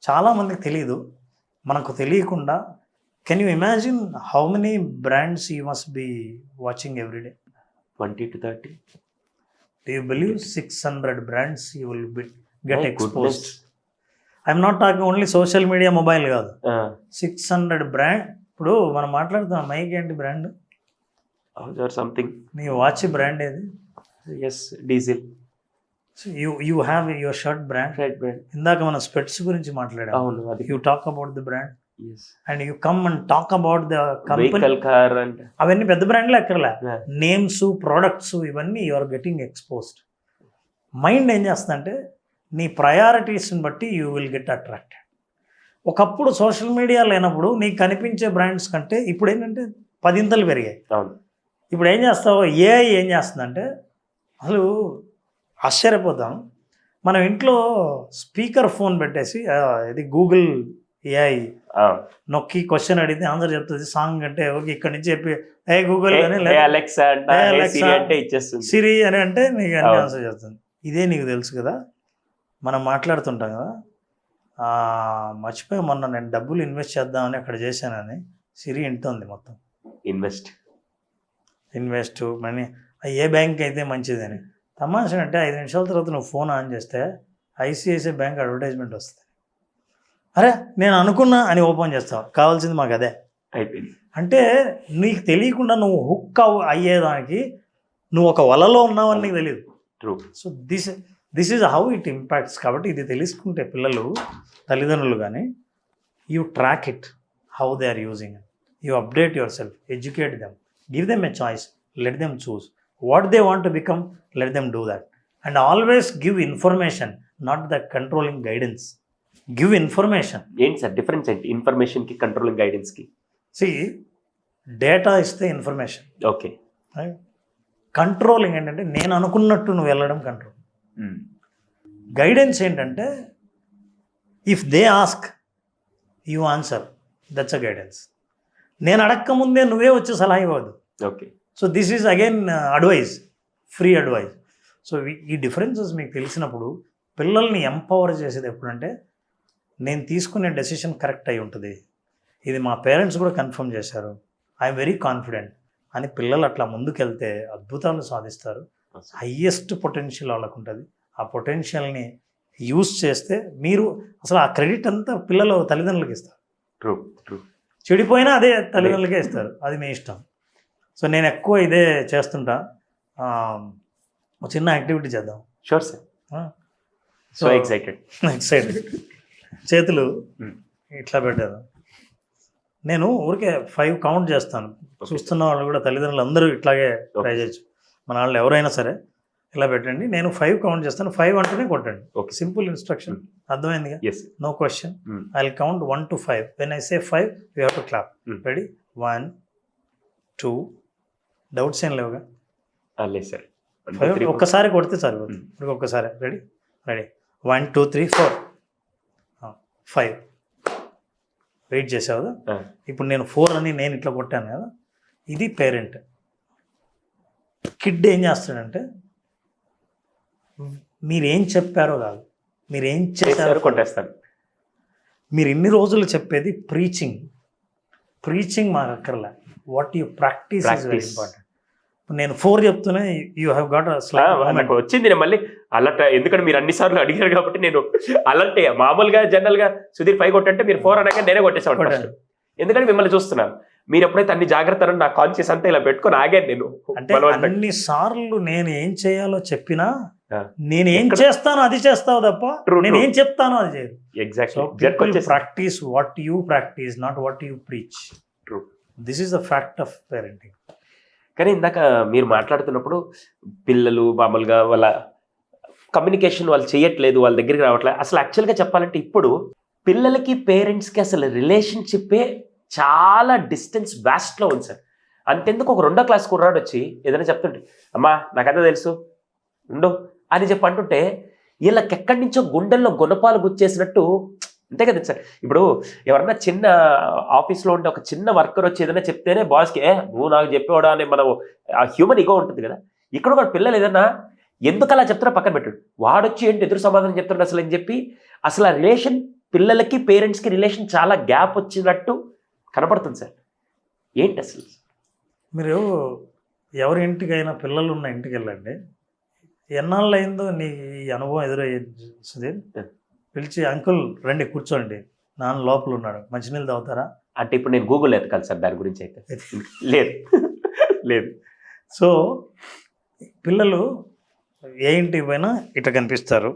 చాలామందికి తెలియదు. మనకు తెలియకుండా can you imagine how many brands you must be watching everyday? 20 to 30. Do you believe 600 brands you will get My exposed? goodness. I'm not talking only social media, mobile కాదు. 600 brand. ఇప్పుడు మనం మాట్లాడుతున్నాం mic ఏంటి brand? Or something. నీ watch brand ఏది? Yes, Diesel. So you have your shirt brand. Right brand. ఇందాక మనం specs గురించి మాట్లాడాం. అవును అది. You talk about the brand Yes. And you come and talk about the company. Vehicle, car and అవన్నీ పెద్ద బ్రాండ్లే ఎక్కర్లే. Yeah. నేమ్స్, ప్రోడక్ట్స్ ఇవన్నీ you are getting exposed. Mind ఏం చేస్తుందంటే నీ ప్రయారిటీస్ని బట్టి యూ విల్ గెట్ అట్రాక్టెడ్. ఒకప్పుడు సోషల్ మీడియా లేనప్పుడు నీకు కనిపించే బ్రాండ్స్ కంటే ఇప్పుడు ఏంటంటే 10 ఇంతలు పెరిగాయి. అవును. ఇప్పుడు ఏం చేస్తావు, ఏఐ ఏం చేస్తుందంటే అసలు ఆశ్చర్యపోతాం. మనం ఇంట్లో స్పీకర్ ఫోన్ పెట్టేసి ఇది గూగుల్ ఏఐ నొక్కి క్వశ్చన్ అడిగితే ఆన్సర్ చెప్తుంది. సాంగ్ అంటే ఓకే ఇక్కడ నుంచి చెప్పి ఏ గూగుల్ అని Alexa and Siri అంటే ఇచ్చేస్తుంది. సిరి అని అంటే నీకు అన్ని ఆన్సర్ చేస్తుంది. ఇదే నీకు తెలుసు కదా, మనం మాట్లాడుతుంటాం కదా, మర్చిపోయి మొన్న నేను డబ్బులు ఇన్వెస్ట్ చేద్దామని అక్కడ చేశానని సిరి ఇంటుంది మొత్తం. ఇన్వెస్ట్ మనీ ఏ బ్యాంక్ అయితే మంచిదని. తమాషా అంటే 5 నిమిషాల తర్వాత నువ్వు ఫోన్ ఆన్ చేస్తే ఐసిఐసిఐ బ్యాంక్ అడ్వర్టైజ్మెంట్ వస్తుంది. అరే నేను అనుకున్నా అని ఓపెన్ చేస్తావు. కావాల్సింది మాకు అదే అయిపోయింది. అంటే నీకు తెలియకుండా నువ్వు హుక్ అయ్యేదానికి నువ్వు ఒక వలలో ఉన్నావని నీకు తెలియదు. True. So this is how it impacts. కాబట్టి ఇది తెలుసుకుంటే పిల్లలు, తల్లిదండ్రులు కానీ you track it how they are using it. You update yourself, educate them, give them a choice, let them choose what they want to become, let them do that. And always give information, not the controlling guidance. Give information. ఏంటి sir difference ఏంటి ఇన్ఫర్మేషన్కి controlling గైడెన్స్కి? సి data ఇస్తే information. Okay. Controlling ఏంటంటే నేను అనుకున్నట్టు నువ్వు వెళ్ళడం కంట్రోల్. గైడెన్స్ ఏంటంటే if they ask you answer, that's a guidance. నేను అడక్కముందే నువ్వే వచ్చి సలహా ఇవ్వద్దు. Okay. So this is again advice, free advice. So ఈ డిఫరెన్సెస్ మీకు తెలిసినప్పుడు పిల్లల్ని ఎంపవర్ చేసేది ఎప్పుడంటే నేను తీసుకునే డెసిషన్ కరెక్ట్ అయి ఉంటుంది, ఇది మా పేరెంట్స్ కూడా కన్ఫర్మ్ చేశారు, ఐఎమ్ వెరీ కాన్ఫిడెంట్ అని పిల్లలు అట్లా ముందుకెళ్తే అద్భుతాలు సాధిస్తారు. హయ్యెస్ట్ పొటెన్షియల్ వాళ్ళకు ఉంటుంది. ఆ పొటెన్షియల్ని యూజ్ చేస్తే మీరు అసలు ఆ క్రెడిట్ అంతా పిల్లలు తల్లిదండ్రులకి ఇస్తారు. True true. చెడిపోయినా అదే తల్లిదండ్రులకే ఇస్తారు, అది మీ ఇష్టం. సో నేను ఎక్కువ ఇదే చేస్తుంటా. ఒక చిన్న యాక్టివిటీ చేద్దాం. Sure sir. So excited. చేతులు ఇట్లా పెట్టారు. నేను ఊరికే 5 కౌంట్ చేస్తాను. చూస్తున్న వాళ్ళు కూడా తల్లిదండ్రులు అందరూ ఇట్లాగే ట్రై చేయొచ్చు. మన వాళ్ళు ఎవరైనా సరే ఇలా పెట్టండి. నేను 5 కౌంట్ చేస్తాను. 5 అంటేనే కొట్టండి. ఓకే. Simple instruction. అర్థమైందిగా? No question. I will count 1 to 5. When I say 5 you have to clap. Ready? 1 2. Doubts ఏం లేవుగా? లేదు సార్. 5 ఒక్కసారి కొడితే సరిపోతుంది. ఇప్పుడు ఒక్కసారి. రెడీ? 1 2 3 4 5. వెయిట్ చేసావు కదా. ఇప్పుడు నేను 4 అని నేను ఇట్లా కొట్టాను కదా. ఇది పేరెంట్. కిడ్ ఏం చేస్తాడంటే మీరేం చెప్పారో కాదు, మీరేం చేశారో కొట్టేస్తాను. మీరు ఇన్ని రోజులు చెప్పేది ప్రీచింగ్ మాకు అక్కర్లే. What you practise is very important. నేను 4 చెప్తూనే యూ హ్యావ్ గాట్ వచ్చింది. నేను మళ్ళీ అలర్ట్, ఎందుకంటే మీరు అన్నిసార్లు అడిగారు కాబట్టి నేను అలర్ట్ అయ్యా. మామూలుగా జనరల్ గా సుధీర్ 5 కొట్టంటే మీరు 4 అనగా నేనే కొట్టేసాను. ఎందుకంటే మిమ్మల్ని చూస్తున్నాను. మీరు ఎప్పుడైతే అన్ని జాగ్రత్తలు నా కాన్షియస్ అంతా ఇలా పెట్టుకొని ఆగాను నేను. అంటే అన్నిసార్లు నేను ఏం చేయాలో చెప్పినా నేను ఏం చేస్తానో అది చేస్తావు తప్ప నేను ఏం చెప్తానో అది చేయదు. Exactly. Practice what you practice, not what you preach. True. This is the fact of parenting. కానీ ఇందాక మీరు మాట్లాడుతున్నప్పుడు పిల్లలు మామూలుగా వాళ్ళ కమ్యూనికేషన్ వాళ్ళు చేయట్లేదు, వాళ్ళ దగ్గరికి రావట్లేదు. అసలు యాక్చువల్గా చెప్పాలంటే ఇప్పుడు పిల్లలకి పేరెంట్స్కి అసలు రిలేషన్షిప్పే చాలా డిస్టెన్స్ వ్యాస్ట్లో ఉంది సార్. అంతెందుకు ఒక 2వ క్లాస్ కుర్రాడు వచ్చి ఏదైనా చెప్తుంటే అమ్మా నాకంతా తెలుసు ఉండు అని చెప్పి అంటుంటే వీళ్ళకి ఎక్కడి నుంచో గుండెల్లో గుణపాలు గుచ్చేసినట్టు. అంతే కదా సార్. ఇప్పుడు ఎవరన్నా చిన్న ఆఫీస్లో ఉండే ఒక చిన్న వర్కర్ వచ్చి ఏదైనా చెప్తేనే బాస్కి నువ్వు నాకు చెప్పేవాడా అని మనం హ్యూమన్ ఈగో ఉంటుంది కదా. ఇక్కడ కూడా పిల్లలు ఏదన్నా ఎందుకు అలా చెప్తారో పక్కన పెట్టాడు, వాడొచ్చి ఏంటి ఎదురు సమాధానం చెప్తాడు అసలు అని చెప్పి అసలు ఆ రిలేషన్ పిల్లలకి పేరెంట్స్కి రిలేషన్ చాలా గ్యాప్ వచ్చినట్టు కనపడుతుంది సార్. ఏంటి అసలు? మీరు ఎవరి ఇంటికైనా పిల్లలు ఉన్న ఇంటికి వెళ్ళండి, ఎన్నాళ్ళు అయిందో నీ ఈ అనుభవం ఎదురయ్యింది సుధీర్. పిలిచి అంకుల్ రండి కూర్చోండి, నాన్న లోపల ఉన్నాడు, మంచినీళ్ళు తాగుతారా అంటే ఇప్పుడు నేను గూగుల్ ఎతకాలి సార్ దాని గురించి అయితే. లేదు లేదు. సో పిల్లలు ఏ ఇంటికి పోయినా ఇట్లా కనిపిస్తారు,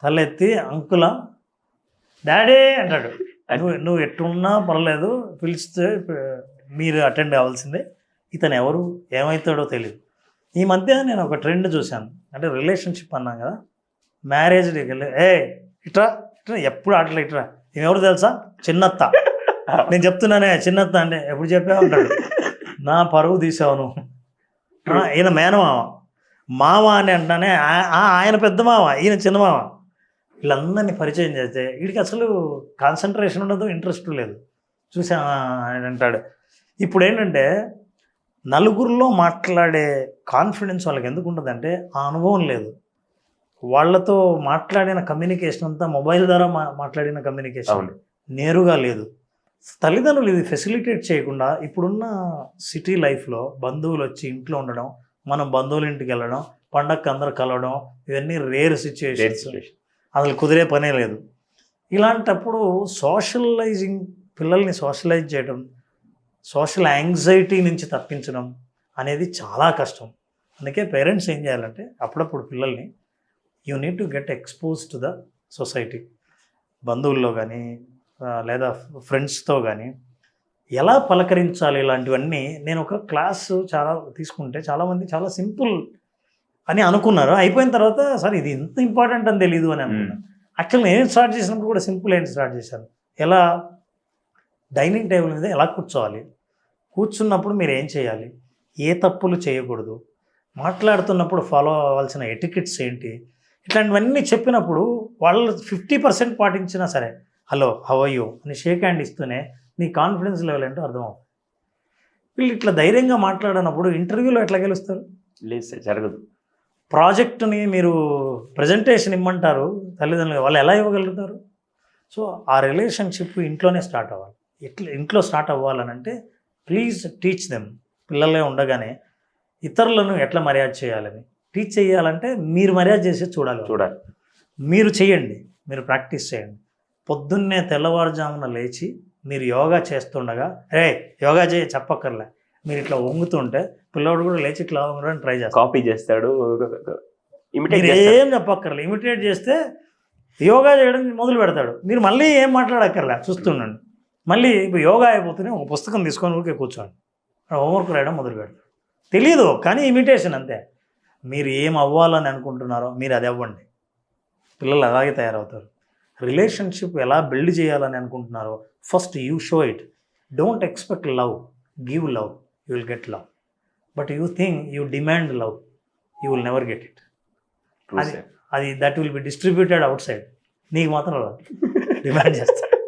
తలెత్తి అంకుల డాడీ అంటాడు. నువ్వు ఎట్టున్నా పర్లేదు, పిలిస్తే మీరు అటెండ్ కావాల్సిందే. ఇతను ఎవరు ఏమవుతాడో తెలియదు. ఈ మధ్య నేను ఒక ట్రెండ్ చూశాను, అంటే రిలేషన్షిప్ అన్నాం కదా, మ్యారేజ్ వెళ్ళి ఇట్రా ఇట్రా ఎప్పుడు అట్లా ఇట్రా, ఎవరు తెలుసా, చిన్నత్త. నేను చెప్తున్నానే చిన్నత్త అంటే ఎప్పుడు చెప్పావు అంటాడు. నా పరువు తీసావు నువ్వు. ఈయన మేనమావ, మావ అని అంటానే ఆయన పెద్ద మావ, ఈయన చిన్న మావ. వీళ్ళందరినీ పరిచయం చేస్తే వీడికి అసలు కాన్సన్ట్రేషన్ ఉండదు, ఇంట్రెస్ట్ లేదు. చూసా ఆయన అంటాడు. ఇప్పుడు ఏంటంటే నలుగురిలో మాట్లాడే కాన్ఫిడెన్స్ వాళ్ళకి ఎందుకు ఉంటుందంటే ఆ అనుభవం లేదు. వాళ్ళతో మాట్లాడిన కమ్యూనికేషన్ అంతా మొబైల్ ద్వారా మాట్లాడిన కమ్యూనికేషన్ నేరుగా లేదు. తల్లిదండ్రులు ఇది ఫెసిలిటేట్ చేయకుండా ఇప్పుడున్న సిటీ లైఫ్లో బంధువులు వచ్చి ఇంట్లో ఉండడం, మనం బంధువుల ఇంటికి వెళ్ళడం, పండగకి అందరు కలవడం, ఇవన్నీ రేర్ సిచ్యువేషన్స్, అసలు కుదిరే పనే లేదు. ఇలాంటప్పుడు సోషలైజింగ్, పిల్లల్ని సోషలైజ్ చేయడం, సోషల్ యాంగ్జైటీ నుంచి తప్పించడం అనేది చాలా కష్టం. అందుకే పేరెంట్స్ ఏం చేయాలంటే అప్పుడప్పుడు పిల్లల్ని you need to get expose to the society. బంధువుల్లో కానీ లేదా ఫ్రెండ్స్తో కానీ ఎలా పలకరించాలి ఇలాంటివన్నీ. నేను ఒక క్లాసు చాలా తీసుకుంటే చాలామంది చాలా సింపుల్ అని అనుకున్నారు, అయిపోయిన తర్వాత సార్ ఇది ఇంత ఇంపార్టెంట్ అని తెలియదు అని అనుకున్నాను. యాక్చువల్ నేను స్టార్ట్ చేసినప్పుడు కూడా సింపుల్ ఏంటి స్టార్ట్ చేశాను. ఎలా డైనింగ్ టేబుల్ మీద ఎలా కూర్చోవాలి, కూర్చున్నప్పుడు మీరు ఏం చేయాలి, ఏ తప్పులు చేయకూడదు, మాట్లాడుతున్నప్పుడు ఫాలో అవ్వాల్సిన ఎటికెట్స్ ఏంటి, ఇట్లాంటివన్నీ చెప్పినప్పుడు వాళ్ళు 50% పాటించినా సరే హలో హౌ ఆర్ యూ అని షేక్ హ్యాండ్ ఇస్తూనే నీ కాన్ఫిడెన్స్ లెవెల్ ఏంటో అర్థమవుతుంది. వీళ్ళు ఇట్లా ధైర్యంగా మాట్లాడినప్పుడు ఇంటర్వ్యూలో ఎట్లా గెలుస్తారు? లేదు సార్, జరగదు. ప్రాజెక్టుని మీరు ప్రజెంటేషన్ ఇమ్మంటారు తల్లిదండ్రులు, వాళ్ళు ఎలా ఇవ్వగలుగుతారు? సో ఆ రిలేషన్షిప్ ఇంట్లోనే స్టార్ట్ అవ్వాలి. ఇంట్లో స్టార్ట్ అవ్వాలనంటే ప్లీజ్ టీచ్ దెమ్. పిల్లలే ఉండగానే ఇతరులను ఎట్లా మర్యాద చేయాలని టీచ్ చేయాలంటే మీరు మర్యాద చేసి చూడాలి. మీరు చేయండి, మీరు ప్రాక్టీస్ చేయండి. పొద్దున్నే తెల్లవారుజామున లేచి మీరు యోగా చేస్తుండగా యోగా చేయ చెప్పక్కర్లే, మీరు ఇట్లా వంగుతుంటే పిల్లవాడు కూడా లేచి ఇట్లా వంగడానికి ట్రై చేస్తాడు, కాపీ చేస్తాడు. ఏం చెప్పక్కర్లే, ఇమిటేట్ చేస్తే యోగా చేయడం మొదలు పెడతాడు. మీరు మళ్ళీ ఏం మాట్లాడక్కర్లే, చూస్తుండండి. మళ్ళీ ఇప్పుడు యోగా అయిపోతేనే ఒక పుస్తకం తీసుకొని ఊరికే కూర్చోండి, హోంవర్క్ రాయడం మొదలు పెడతాడు. తెలియదు కానీ ఇమిటేషన్ అంతే. మీరు ఏం అవ్వాలని అనుకుంటున్నారో మీరు అది అవ్వండి, పిల్లలు అలాగే తయారవుతారు. రిలేషన్షిప్ ఎలా బిల్డ్ చేయాలని అనుకుంటున్నారో first you show it. Don't expect love, give love, you will get love. But you think you demand love, you will never get it. అది that will be distributed outside, నీకు మాత్రం demand చేస్తాడు.